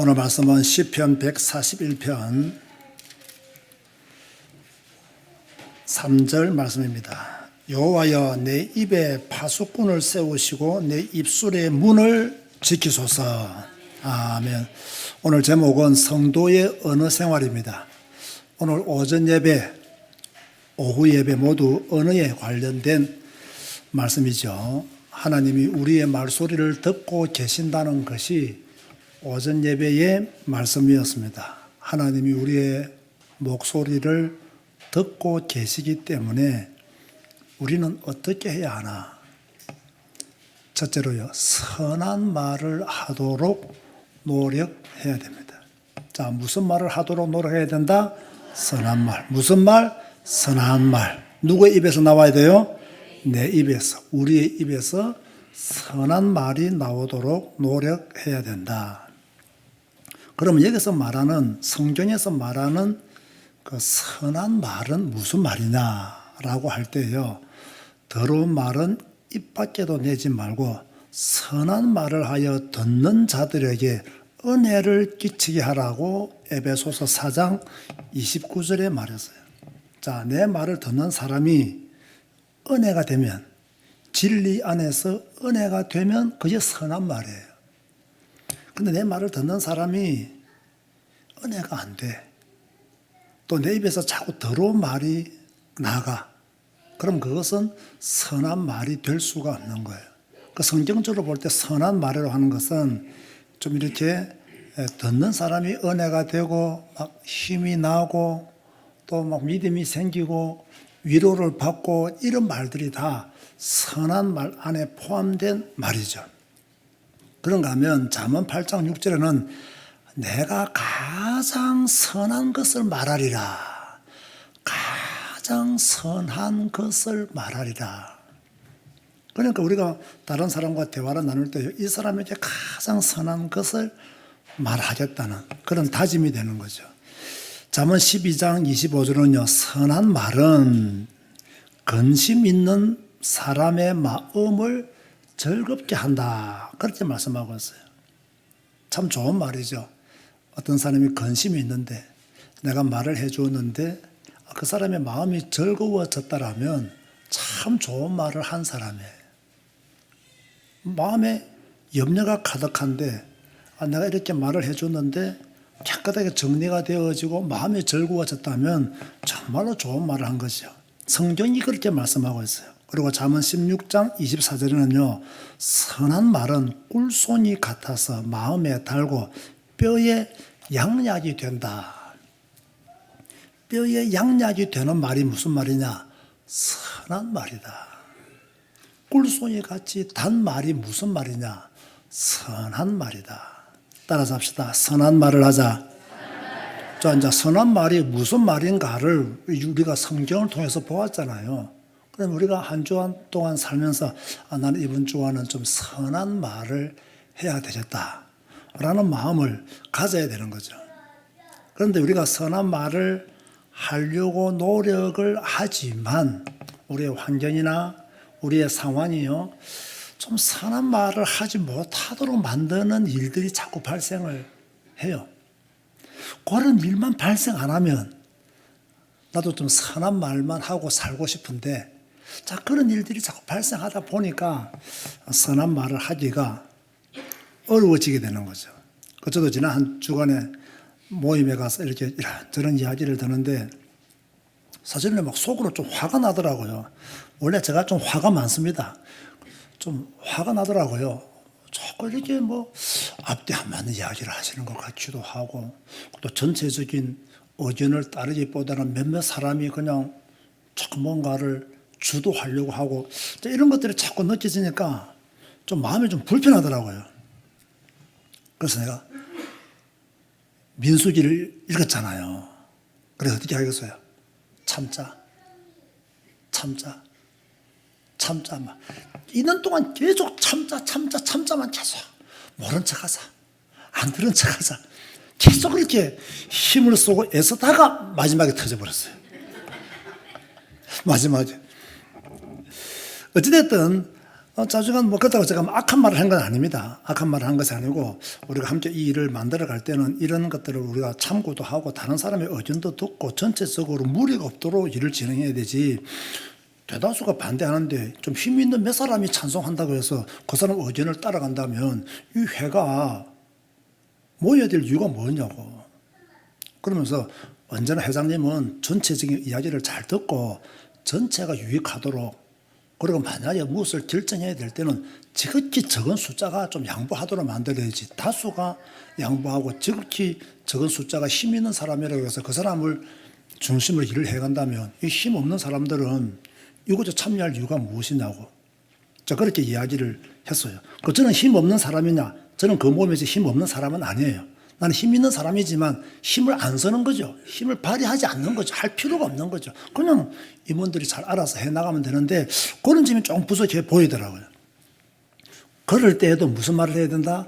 오늘 말씀은 시편 141편 3절 말씀입니다. 여호와여 내 입에 파수꾼을 세우시고 내 입술의 문을 지키소서. 아멘. 오늘 제목은 성도의 언어 생활입니다. 오늘 오전 예배, 오후 예배 모두 언어에 관련된 말씀이죠. 하나님이 우리의 말소리를 듣고 계신다는 것이 오전 예배의 말씀이었습니다. 하나님이 우리의 목소리를 듣고 계시기 때문에 우리는 어떻게 해야 하나? 첫째로요, 선한 말을 하도록 노력해야 됩니다. 자, 무슨 말을 하도록 노력해야 된다? 선한 말. 무슨 말? 선한 말. 누구의 입에서 나와야 돼요? 내 입에서, 우리의 입에서 선한 말이 나오도록 노력해야 된다. 그러면 여기서 말하는, 성경에서 말하는 그 선한 말은 무슨 말이냐라고 할 때요, 더러운 말은 입 밖에도 내지 말고 선한 말을 하여 듣는 자들에게 은혜를 끼치게 하라고 에베소서 4장 29절에 말했어요. 자, 내 말을 듣는 사람이 은혜가 되면, 진리 안에서 은혜가 되면 그게 선한 말이에요. 근데 내 말을 듣는 사람이 은혜가 안 돼. 또 내 입에서 자꾸 더러운 말이 나가. 그럼 그것은 선한 말이 될 수가 없는 거예요. 그 성경적으로 볼 때 선한 말이라고 하는 것은 좀 이렇게 듣는 사람이 은혜가 되고 막 힘이 나고 또 막 믿음이 생기고 위로를 받고 이런 말들이 다 선한 말 안에 포함된 말이죠. 그런가 하면 잠언 8장 6절에는 내가 가장 선한 것을 말하리라. 가장 선한 것을 말하리라. 그러니까 우리가 다른 사람과 대화를 나눌 때 이 사람에게 가장 선한 것을 말하겠다는 그런 다짐이 되는 거죠. 잠언 12장 25절은요, 선한 말은 근심 있는 사람의 마음을 즐겁게 한다. 그렇게 말씀하고 있어요. 참 좋은 말이죠. 어떤 사람이 근심이 있는데 내가 말을 해주었는데 그 사람의 마음이 즐거워졌다라면 참 좋은 말을 한 사람이에요. 마음에 염려가 가득한데 내가 이렇게 말을 해줬는데 깨끗하게 정리가 되어지고 마음이 즐거워졌다면 정말로 좋은 말을 한 것이죠. 성경이 그렇게 말씀하고 있어요. 그리고 잠언 16장 24절에는요, 선한 말은 꿀송이 같아서 마음에 달고 뼈에 양약이 된다. 뼈에 양약이 되는 말이 무슨 말이냐? 선한 말이다. 꿀송이 같이 단 말이 무슨 말이냐? 선한 말이다. 따라서 합시다. 선한 말을 하자. 자, 이제 선한 말이 무슨 말인가를 우리가 성경을 통해서 보았잖아요. 그럼 우리가 한 주 동안 살면서 나는 이번 주와는 좀 선한 말을 해야 되겠다라는 마음을 가져야 되는 거죠. 그런데 우리가 선한 말을 하려고 노력을 하지만 우리의 환경이나 우리의 상황이요, 좀 선한 말을 하지 못하도록 만드는 일들이 자꾸 발생을 해요. 그런 일만 발생 안 하면 나도 좀 선한 말만 하고 살고 싶은데, 자, 그런 일들이 자꾸 발생하다 보니까 선한 말을 하기가 어려워지게 되는 거죠. 저도 지난 한 주간에 모임에 가서 이렇게 저런 이야기를 듣는데 사실은 막 속으로 좀 화가 나더라고요. 원래 제가 좀 화가 많습니다. 좀 화가 나더라고요. 자꾸 이렇게 뭐 앞뒤 안 맞는 이야기를 하시는 것 같기도 하고, 또 전체적인 의견을 따르기보다는 몇몇 사람이 그냥 자꾸 뭔가를 주도하려고 하고, 이런 것들이 자꾸 느껴지니까 좀 마음이 좀 불편하더라고요. 그래서 내가 민수기를 읽었잖아요. 그래서 어떻게 하겠어요? 참자. 막 2년 동안 계속 참자만 계속 모른 척하자, 안 들은 척하자, 계속 그렇게 힘을 쏘고 애쓰다가 마지막에 터져버렸어요. 마지막에 어찌됐든 자주간 뭐 그렇다고 제가 악한 말을 한 건 아닙니다. 악한 말을 한 것이 아니고 우리가 함께 이 일을 만들어 갈 때는 이런 것들을 우리가 참고도 하고 다른 사람의 의견도 듣고 전체적으로 무리가 없도록 일을 진행해야 되지. 대다수가 반대하는데 좀 힘 있는 몇 사람이 찬성한다고 해서 그 사람 의견을 따라간다면 이 회가 모여야 될 이유가 뭐냐고. 그러면서 언제나 회장님은 전체적인 이야기를 잘 듣고 전체가 유익하도록, 그리고 만약에 무엇을 결정해야 될 때는 지극히 적은 숫자가 좀 양보하도록 만들어야지, 다수가 양보하고 지극히 적은 숫자가 힘 있는 사람이라고 해서 그 사람을 중심으로 일을 해간다면 이 힘 없는 사람들은 이곳에 참여할 이유가 무엇이냐고. 자, 그렇게 이야기를 했어요. 저는 힘 없는 사람이냐? 저는 그 모임에서 힘 없는 사람은 아니에요. 나는 힘 있는 사람이지만 힘을 안 쓰는 거죠. 힘을 발휘하지 않는 거죠. 할 필요가 없는 거죠. 그냥 임원들이 잘 알아서 해나가면 되는데 그런 점이 조금 부족해 보이더라고요. 그럴 때에도 무슨 말을 해야 된다?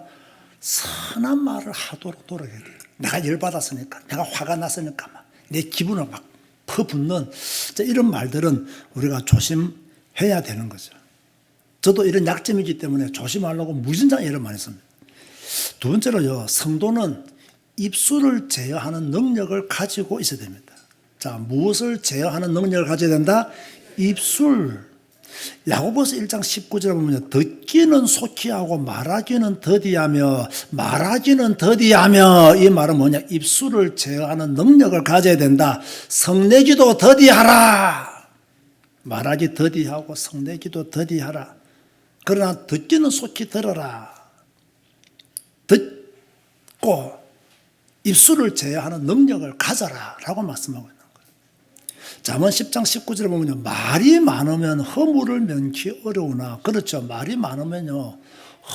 선한 말을 하도록 노력해야 돼요. 내가 열받았으니까, 내가 화가 났으니까, 내 기분을 막 퍼붓는 이런 말들은 우리가 조심해야 되는 거죠. 저도 이런 약점이기 때문에 조심하려고 무진장 애를 많이 씁니다. 두 번째로요, 성도는 입술을 제어하는 능력을 가지고 있어야 됩니다. 자, 무엇을 제어하는 능력을 가져야 된다? 입술. 야고보서 1장 19절에 보면 듣기는 속히 하고 말하기는 더디하며, 말하기는 더디하며, 이 말은 뭐냐? 입술을 제어하는 능력을 가져야 된다. 성내기도 더디하라. 말하기 더디하고 성내기도 더디하라. 그러나 듣기는 속히 들어라. 듣고 입술을 제어하는 능력을 가져라 라고 말씀하고 있는 거예요. 잠언 10장 19절에 보면요, 말이 많으면 허물을 면치 어려우나, 그렇죠, 말이 많으면요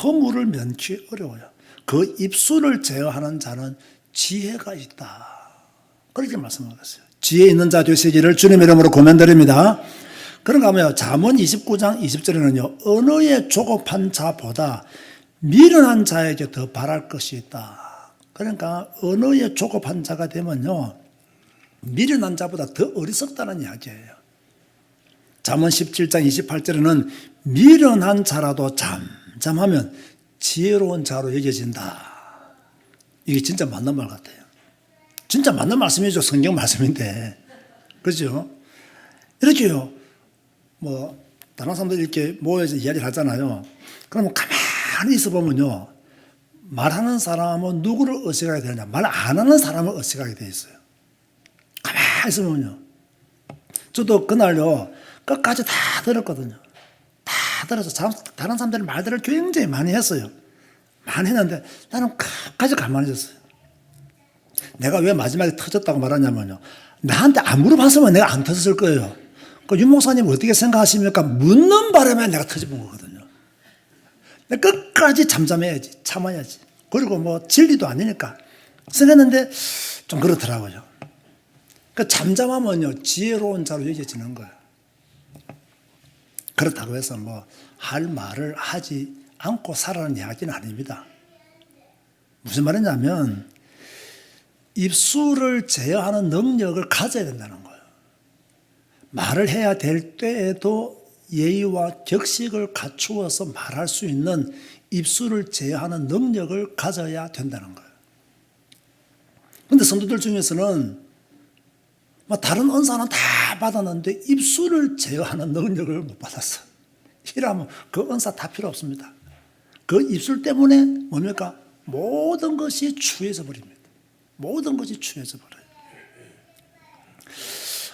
허물을 면치 어려워요. 그 입술을 제어하는 자는 지혜가 있다, 그렇게 말씀하고 있어요. 지혜 있는 자 되시기를 주님 이름으로 고면드립니다. 그런가 하면 잠언 29장 20절에는요, 언어에 조급한 자보다 미련한 자에게 더 바랄 것이 있다. 그러니까 언어에 조급한 자가 되면요, 미련한 자보다 더 어리석다는 이야기예요. 잠언 17장 28절에는 미련한 자라도 잠잠하면 지혜로운 자로 여겨진다. 이게 진짜 맞는 말 같아요. 진짜 맞는 말씀이죠. 성경 말씀인데. 그죠? 이렇게요, 뭐 다른 사람들 이렇게 모여서 이야기를 하잖아요. 그러면 가만히 있어 보면요, 말하는 사람은 누구를 의식하게 되느냐? 말 안 하는 사람을 의식하게 돼 있어요. 가만히 있어 보면요. 저도 그날요, 끝까지 다 들었거든요. 다 들어서 다른 사람들의 말들을 굉장히 많이 했어요. 많이 했는데 나는 끝까지 가만히 있었어요. 내가 왜 마지막에 터졌다고 말하냐면요, 나한테 안 물어봤으면 내가 안 터졌을 거예요. 그 윤 목사님 어떻게 생각하십니까? 묻는 바람에 내가 터져본 거거든요. 끝까지 잠잠해야지, 참아야지. 그리고 뭐 진리도 아니니까 생각했는데 좀 그렇더라고요. 그 잠잠하면요, 지혜로운 자로 여겨지는 거예요. 그렇다고 해서 뭐 할 말을 하지 않고 살아라는 이야기는 아닙니다. 무슨 말이냐면 입술을 제어하는 능력을 가져야 된다는 거예요. 말을 해야 될 때에도 예의와 격식을 갖추어서 말할 수 있는 입술을 제어하는 능력을 가져야 된다는 거예요. 그런데 성도들 중에서는 다른 은사는 다 받았는데 입술을 제어하는 능력을 못 받았어. 이러면 그 은사 다 필요 없습니다. 그 입술 때문에 뭡니까? 모든 것이 추해져 버립니다. 모든 것이 추해져 버려요.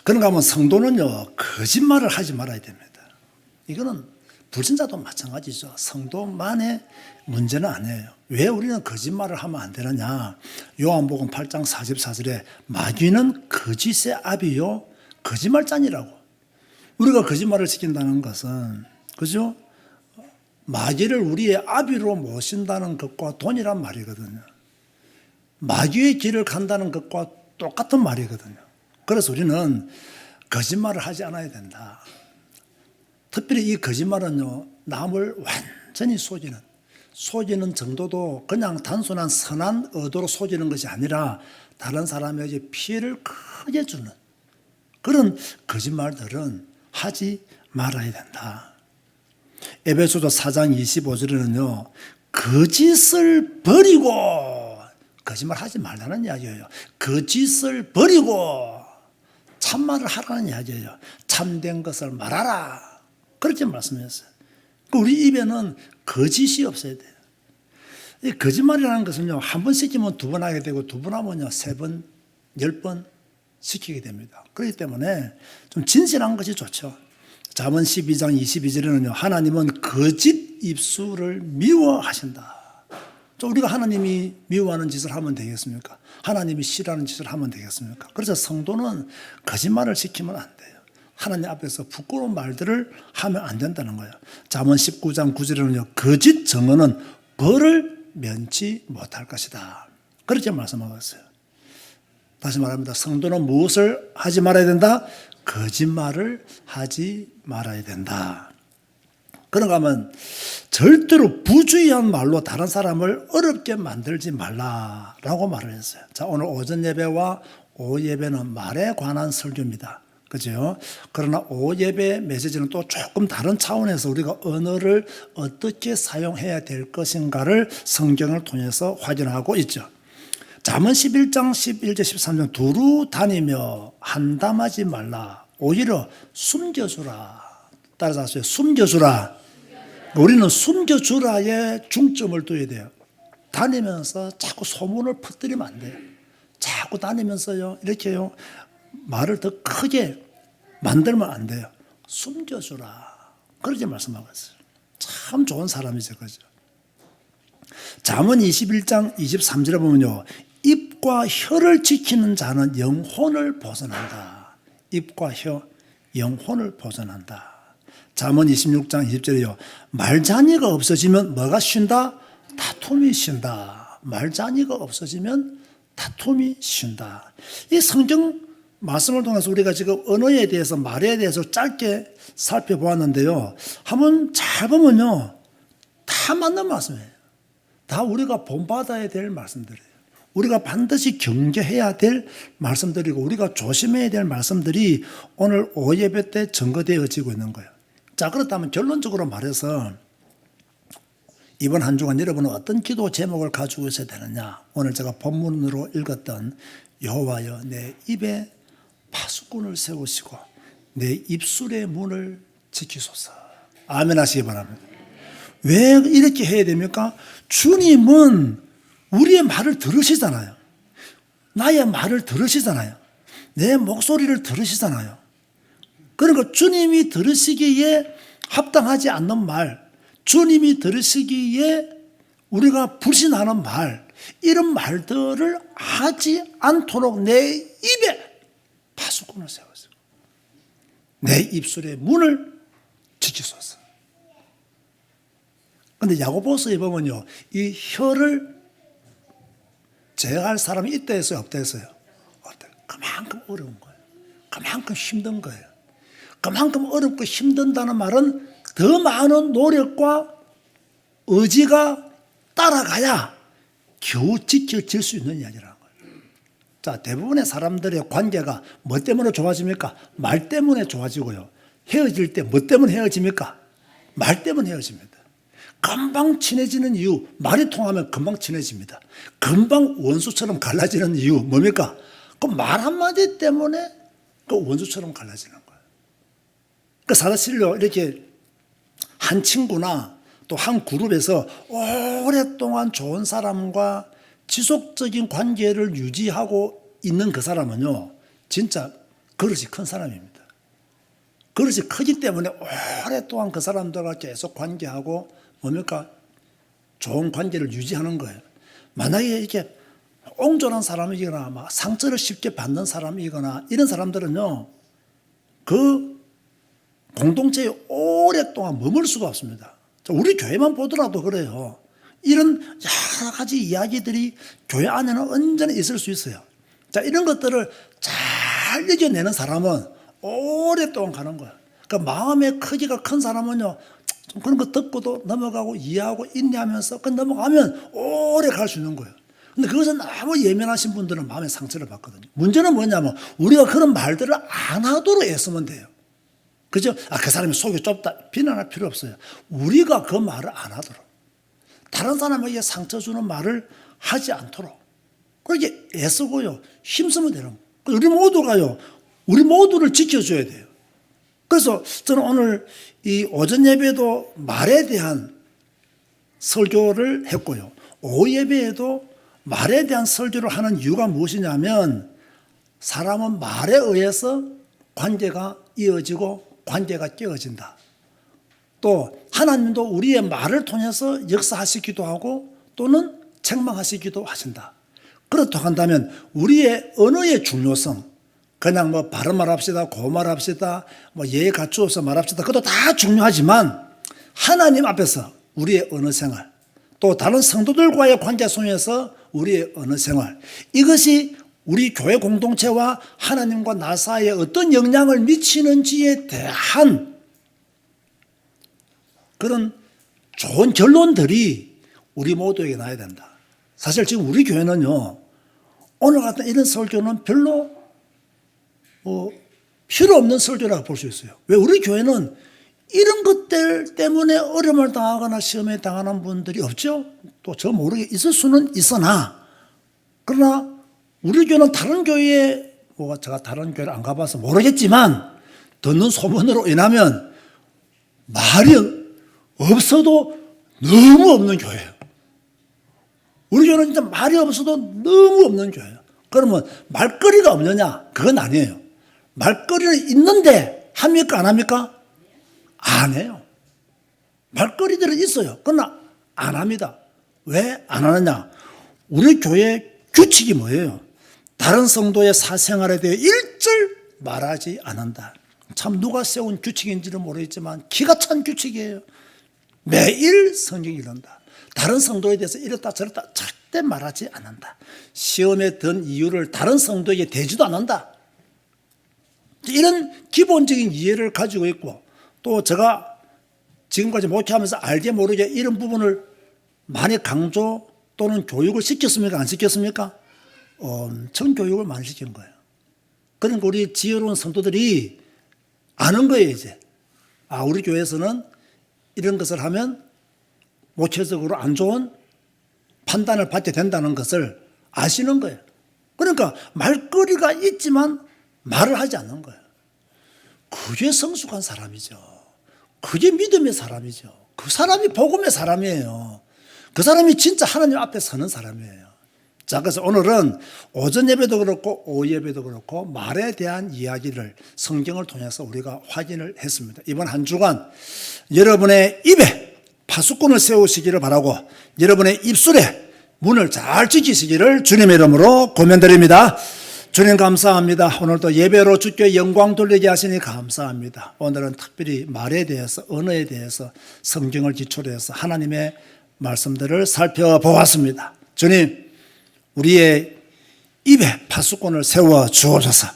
그런가 하면 성도는요, 거짓말을 하지 말아야 됩니다. 이거는 불신자도 마찬가지죠. 성도만의 문제는 아니에요. 왜 우리는 거짓말을 하면 안 되느냐? 요한복음 8장 44절에 마귀는 거짓의 아비요 거짓말장이라고. 우리가 거짓말을 시킨다는 것은, 그죠? 마귀를 우리의 아비로 모신다는 것과 동일한 말이거든요. 마귀의 길을 간다는 것과 똑같은 말이거든요. 그래서 우리는 거짓말을 하지 않아야 된다. 특별히 이 거짓말은요, 남을 완전히 속이는 정도도 그냥 단순한 선한 의도로 속이는 것이 아니라 다른 사람에게 피해를 크게 주는 그런 거짓말들은 하지 말아야 된다. 에베소서 4장 25절에는요. 거짓을 버리고, 거짓말 하지 말라는 이야기예요. 거짓을 버리고 참말을 하라는 이야기예요. 참된 것을 말하라. 그렇게 말씀했어요. 우리 입에는 거짓이 없어야 돼요. 이 거짓말이라는 것은요, 한 번 시키면 두 번 하게 되고, 두 번 하면요, 세 번, 10번 시키게 됩니다. 그렇기 때문에 좀 진실한 것이 좋죠. 잠언 12장 22절에는요, 하나님은 거짓 입술을 미워하신다. 우리가 하나님이 미워하는 짓을 하면 되겠습니까? 하나님이 싫어하는 짓을 하면 되겠습니까? 그래서 성도는 거짓말을 시키면 안 돼요. 하나님 앞에서 부끄러운 말들을 하면 안 된다는 거예요. 잠언 19장 9절에는요, 거짓 증언은 벌을 면치 못할 것이다. 그렇게 말씀하고 있어요. 다시 말합니다. 성도는 무엇을 하지 말아야 된다? 거짓말을 하지 말아야 된다. 그런가 하면 절대로 부주의한 말로 다른 사람을 어렵게 만들지 말라라고 말을 했어요. 자, 오늘 오전 예배와 오후 예배는 말에 관한 설교입니다. 그죠? 그러나 오후 예배 메시지는 또 조금 다른 차원에서 우리가 언어를 어떻게 사용해야 될 것인가를 성경을 통해서 확인하고 있죠. 잠언 11장 11절 13절 두루 다니며 한담하지 말라. 오히려 숨겨주라. 따라서 하세요. 숨겨주라. 우리는 숨겨주라에 중점을 둬야 돼요. 다니면서 자꾸 소문을 퍼뜨리면 안 돼요. 자꾸 다니면서요, 이렇게요, 말을 더 크게 만들면 안 돼요. 숨겨주라. 그렇게 말씀하고 있어요. 참 좋은 사람이죠. 그죠? 잠언 21장 23절에 보면요, 입과 혀를 지키는 자는 영혼을 보존한다. 입과 혀, 영혼을 보존한다. 잠언 26장 20절에요. 말자니가 없어지면 뭐가 쉰다? 다툼이 쉰다. 말자니가 없어지면 다툼이 쉰다. 이 성경 말씀을 통해서 우리가 지금 언어에 대해서, 말에 대해서 짧게 살펴보았는데요. 한번 잘 보면요, 다 맞는 말씀이에요. 다 우리가 본받아야 될 말씀들이에요. 우리가 반드시 경계해야 될 말씀들이고, 우리가 조심해야 될 말씀들이 오늘 오후 예배 때 증거되어지고 있는 거예요. 자, 그렇다면 결론적으로 말해서 이번 한 주간 여러분은 어떤 기도 제목을 가지고 있어야 되느냐? 오늘 제가 본문으로 읽었던 여호와여 내 입에 파수꾼을 세우시고 내 입술의 문을 지키소서. 아멘 하시기 바랍니다. 왜 이렇게 해야 됩니까? 주님은 우리의 말을 들으시잖아요. 나의 말을 들으시잖아요. 내 목소리를 들으시잖아요. 그러니까 주님이 들으시기에 합당하지 않는 말, 주님이 들으시기에 우리가 불신하는 말, 이런 말들을 하지 않도록 내 입에 파수꾼을 세웠어요. 내 입술의 문을 지키소서. 그런데 야고보서에 보면요, 이 혀를 제어할 사람이 있다 했어요, 없다 했어요? 없다. 그만큼 어려운 거예요. 그만큼 힘든 거예요. 그만큼 어렵고 힘든다는 말은 더 많은 노력과 의지가 따라가야 겨우 지켜질 수 있는 이야기라는 거예요. 자, 대부분의 사람들의 관계가 뭐 때문에 좋아집니까? 말 때문에 좋아지고요. 헤어질 때 뭐 때문에 헤어집니까? 말 때문에 헤어집니다. 금방 친해지는 이유, 말이 통하면 금방 친해집니다. 금방 원수처럼 갈라지는 이유 뭡니까? 그 말 한마디 때문에 그 원수처럼 갈라지는 거예요. 그 사실로 이렇게 한 친구나 또 한 그룹에서 오랫동안 좋은 사람과 지속적인 관계를 유지하고 있는 그 사람은요, 진짜 그릇이 큰 사람입니다. 그릇이 크기 때문에 오랫동안 그 사람들과 계속 관계하고 뭡니까? 좋은 관계를 유지하는 거예요. 만약에 이렇게 옹졸한 사람이거나 막 상처를 쉽게 받는 사람이거나 이런 사람들은요, 그 공동체에 오랫동안 머물 수가 없습니다. 우리 교회만 보더라도 그래요. 이런 여러 가지 이야기들이 교회 안에는 언제나 있을 수 있어요. 자, 이런 것들을 잘 이겨내는 사람은 오랫동안 가는 거예요. 그러니까 마음의 크기가 큰 사람은요, 좀 그런 거 듣고도 넘어가고 이해하고 인내하면서 그 넘어가면 오래 갈 수 있는 거예요. 근데 그것은 너무 예민하신 분들은 마음에 상처를 받거든요. 문제는 뭐냐면 우리가 그런 말들을 안 하도록 애쓰면 돼요. 그죠? 그 사람이 속이 좁다. 비난할 필요 없어요. 우리가 그 말을 안 하도록. 다른 사람에게 상처 주는 말을 하지 않도록. 그렇게 애쓰고요. 힘쓰면 되는 거예요. 우리 모두가요. 우리 모두를 지켜줘야 돼요. 그래서 저는 오늘 이 오전 예배도 말에 대한 설교를 했고요. 오후 예배에도 말에 대한 설교를 하는 이유가 무엇이냐면 사람은 말에 의해서 관계가 이어지고 관계가 깨어진다. 또 하나님도 우리의 말을 통해서 역사하시기도 하고 또는 책망하시기도 하신다. 그렇다고 한다면 우리의 언어의 중요성, 그냥 뭐 바른 말합시다, 고운 말합시다, 뭐 예에 갖추어서 말합시다. 그것도 다 중요하지만 하나님 앞에서 우리의 언어 생활, 또 다른 성도들과의 관계 속에서 우리의 언어 생활, 이것이 우리 교회 공동체와 하나님과 나 사이에 어떤 영향을 미치는지에 대한 그런 좋은 결론들이 우리 모두에게 나야 된다. 사실 지금 우리 교회는요, 오늘 같은 이런 설교는 별로 필요 없는 설교라고 볼 수 있어요. 왜? 우리 교회는 이런 것들 때문에 어려움을 당하거나 시험에 당하는 분들이 없죠. 또 저 모르게 있을 수는 있으나, 그러나 우리 교회는 다른 교회에, 제가 다른 교회를 안 가봐서 모르겠지만 듣는 소문으로 인하면 말이 없어도 너무 없는 교회예요. 우리 교회는 진짜 말이 없어도 너무 없는 교회예요. 그러면 말거리가 없느냐? 그건 아니에요. 말거리는 있는데 합니까? 안 합니까? 안 해요. 말거리들은 있어요. 그러나 안 합니다. 왜 안 하느냐? 우리 교회 규칙이 뭐예요? 다른 성도의 사생활에 대해 일절 말하지 않는다. 참 누가 세운 규칙인지는 모르겠지만 기가 찬 규칙이에요. 매일 성경이 이런다. 다른 성도에 대해서 이랬다 저랬다 절대 말하지 않는다. 시험에 든 이유를 다른 성도에게 대지도 않는다. 이런 기본적인 이해를 가지고 있고, 또 제가 지금까지 목회하면서 알게 모르게 이런 부분을 많이 강조 또는 교육을 시켰습니까? 안 시켰습니까? 엄청 교육을 많이 시킨 거예요. 그러니까 우리 지혜로운 성도들이 아는 거예요, 이제. 우리 교회에서는 이런 것을 하면 목회적으로 안 좋은 판단을 받게 된다는 것을 아시는 거예요. 그러니까 말거리가 있지만 말을 하지 않는 거예요. 그게 성숙한 사람이죠. 그게 믿음의 사람이죠. 그 사람이 복음의 사람이에요. 그 사람이 진짜 하나님 앞에 서는 사람이에요. 자, 그래서 오늘은 오전 예배도 그렇고 오후 예배도 그렇고 말에 대한 이야기를 성경을 통해서 우리가 확인을 했습니다. 이번 한 주간 여러분의 입에 파수꾼을 세우시기를 바라고 여러분의 입술에 문을 잘 지키시기를 주님의 이름으로 고면드립니다. 주님 감사합니다. 오늘도 예배로 주께 영광 돌리게 하시니 감사합니다. 오늘은 특별히 말에 대해서, 언어에 대해서 성경을 기초로 해서 하나님의 말씀들을 살펴보았습니다. 주님, 우리의 입에 파수꾼을 세워 주옵소서.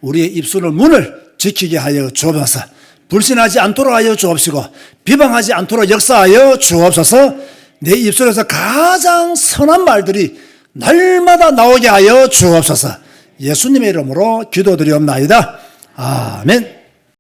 우리의 입술을 문을 지키게 하여 주옵소서. 불신하지 않도록 하여 주옵시고 비방하지 않도록 역사하여 주옵소서. 내 입술에서 가장 선한 말들이 날마다 나오게 하여 주옵소서. 예수님의 이름으로 기도드리옵나이다. 아멘.